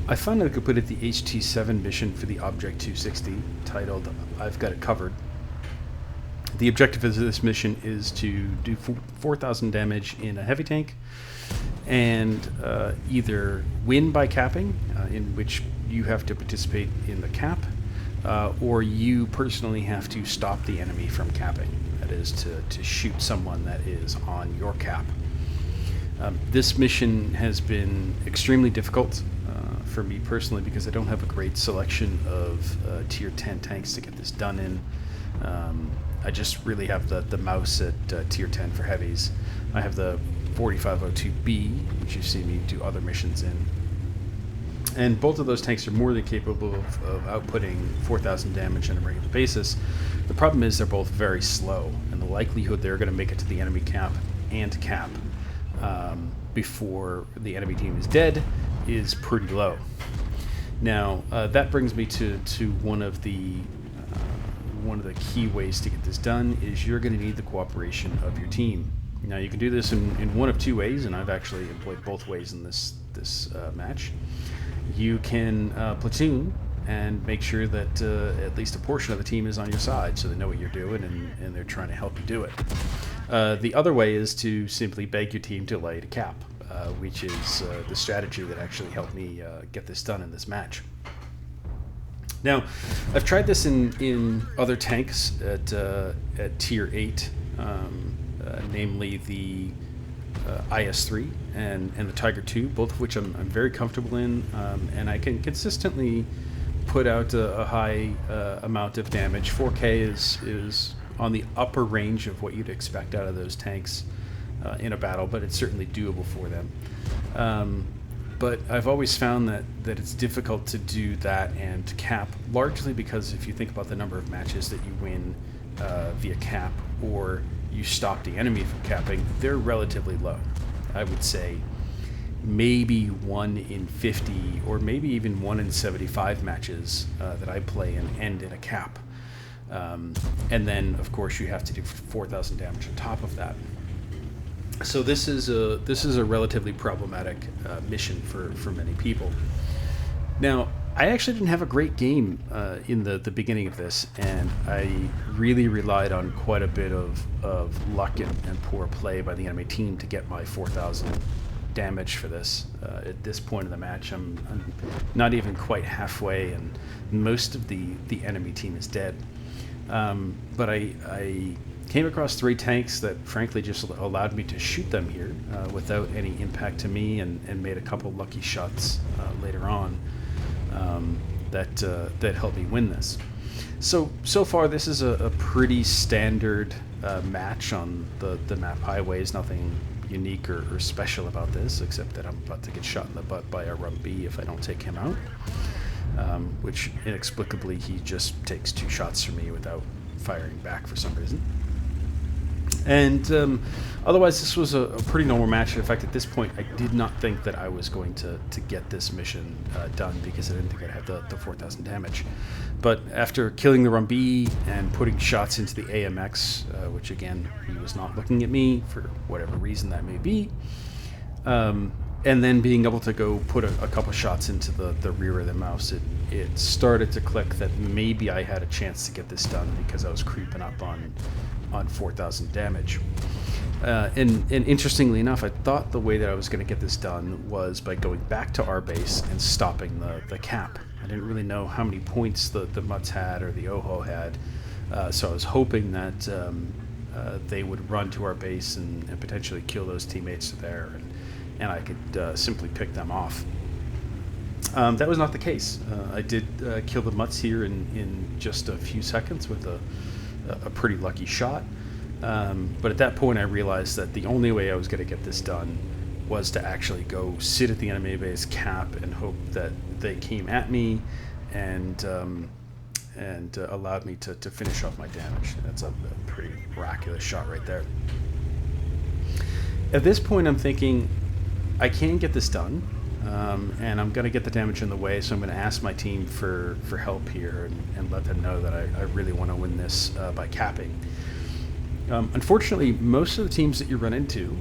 I finally completed the HT-7 mission for the Object 260, titled I've Got It Covered. The objective of this mission is to do 4,000 damage in a heavy tank and either win by capping, in which you have to participate in the cap, or you personally have to stop the enemy from capping. That is, to shoot someone that is on your cap. This mission has been extremely difficult for me personally because I don't have a great selection of tier 10 tanks to get this done in. I just really have the mouse at tier 10 for heavies. I have the 4502B, which you've seen me do other missions in. And both of those tanks are more than capable of outputting 4,000 damage on a regular basis. The problem is they're both very slow, and the likelihood they're going to make it to the enemy cap and cap before the enemy team is dead is pretty low. Now, that brings me to one of the key ways to get this done is you're going to need the cooperation of your team. Now, you can do this in one of two ways, and I've actually employed both ways in this match. You can platoon and make sure that at least a portion of the team is on your side so they know what you're doing and they're trying to help you do it. The other way is to simply beg your team to lay to cap, which is the strategy that actually helped me get this done in this match. Now, I've tried this in other tanks at tier 8, namely the IS-3 and the Tiger 2, both of which I'm very comfortable in, and I can consistently put out a high amount of damage. 4K is on the upper range of what you'd expect out of those tanks in a battle, but it's certainly doable for them. But I've always found that it's difficult to do that and to cap, largely because if you think about the number of matches that you win via cap or you stop the enemy from capping, they're relatively low. I would say maybe 1 in 50 or maybe even 1 in 75 matches that I play and end in a cap. And then, of course, you have to do 4,000 damage on top of that. So this is a relatively problematic mission for many people. Now, I actually didn't have a great game in the beginning of this, and I really relied on quite a bit of luck and poor play by the enemy team to get my 4,000 damage for this. At this point in the match, I'm not even quite halfway, and most of the enemy team is dead. But I came across 3 tanks that frankly just allowed me to shoot them here without any impact to me, and made a couple lucky shots later on that helped me win this. So far this is a pretty standard match on the map highways. Nothing unique or special about this, except that I'm about to get shot in the butt by a Rumby if I don't take him out, which inexplicably he just takes 2 shots from me without firing back for some reason. And otherwise, this was a pretty normal match. In fact, at this point, I did not think that I was going to get this mission done because I didn't think I'd have the 4,000 damage. But after killing the Rumby and putting shots into the AMX, which again, he was not looking at me for whatever reason that may be, and then being able to go put a couple shots into the rear of the mouse, it started to click that maybe I had a chance to get this done because I was creeping up on 4,000 damage. And interestingly enough, I thought the way that I was going to get this done was by going back to our base and stopping the cap. I didn't really know how many points the Mutts had or the Oho had, so I was hoping that they would run to our base and potentially kill those teammates there, and I could simply pick them off. That was not the case. I did kill the Mutts here in just a few seconds with a pretty lucky shot, but at that point I realized that the only way I was going to get this done was to actually go sit at the enemy base, cap, and hope that they came at me and allowed me to finish off my damage. That's a pretty miraculous shot right there. At this point I'm thinking I can get this done, and I'm going to get the damage in the way, so I'm going to ask my team for help here and let them know that I really want to win this by capping. Unfortunately, most of the teams that you run into,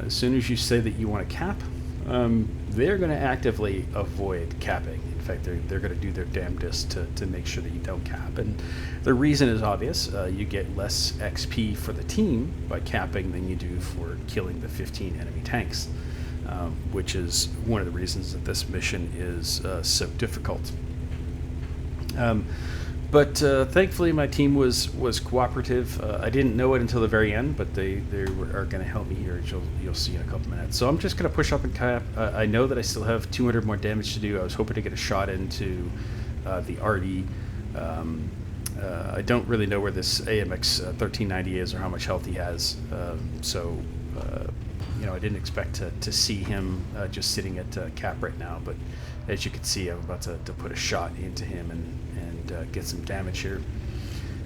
as soon as you say that you want to cap, they're going to actively avoid capping. In fact, they're going to do their damnedest to make sure that you don't cap. And the reason is obvious. You get less XP for the team by capping than you do for killing the 15 enemy tanks, which is one of the reasons that this mission is so difficult. But thankfully, my team was cooperative. I didn't know it until the very end, but they are going to help me here, as you'll see in a couple minutes. So I'm just going to push up and cap. I know that I still have 200 more damage to do. I was hoping to get a shot into the RD. I don't really know where this AMX 1390 is or how much health he has. I didn't expect to see him just sitting at cap right now. But as you can see, I'm about to put a shot into him and get some damage here,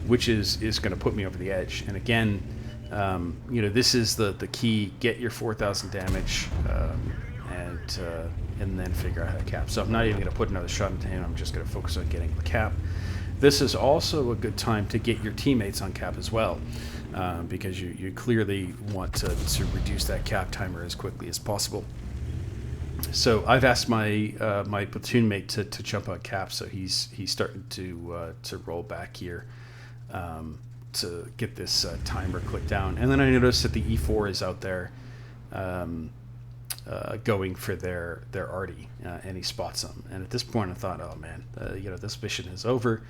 which is going to put me over the edge. And again, this is the key: get your 4,000 damage, and then figure out how to cap. So I'm not even going to put another shot into him. I'm just going to focus on getting the cap. This is also a good time to get your teammates on cap as well, because you clearly want to reduce that cap timer as quickly as possible. So I've asked my my platoon mate to jump on cap, so he's starting to roll back here to get this timer clicked down. And then I noticed that the E4 is out there going for their arty, and he spots them. And at this point, I thought, oh man, this mission is over.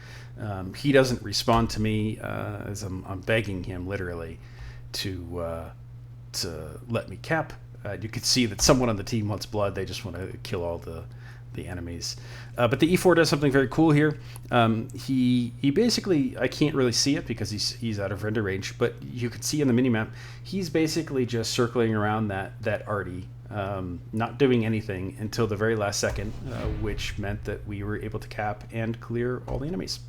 He doesn't respond to me as I'm begging him literally to let me cap. You could see that someone on the team wants blood. They just want to kill all the enemies. But the E4 does something very cool here. He basically, I can't really see it because he's out of render range, but you could see in the minimap, he's basically just circling around that arty, not doing anything until the very last second, which meant that we were able to cap and clear all the enemies.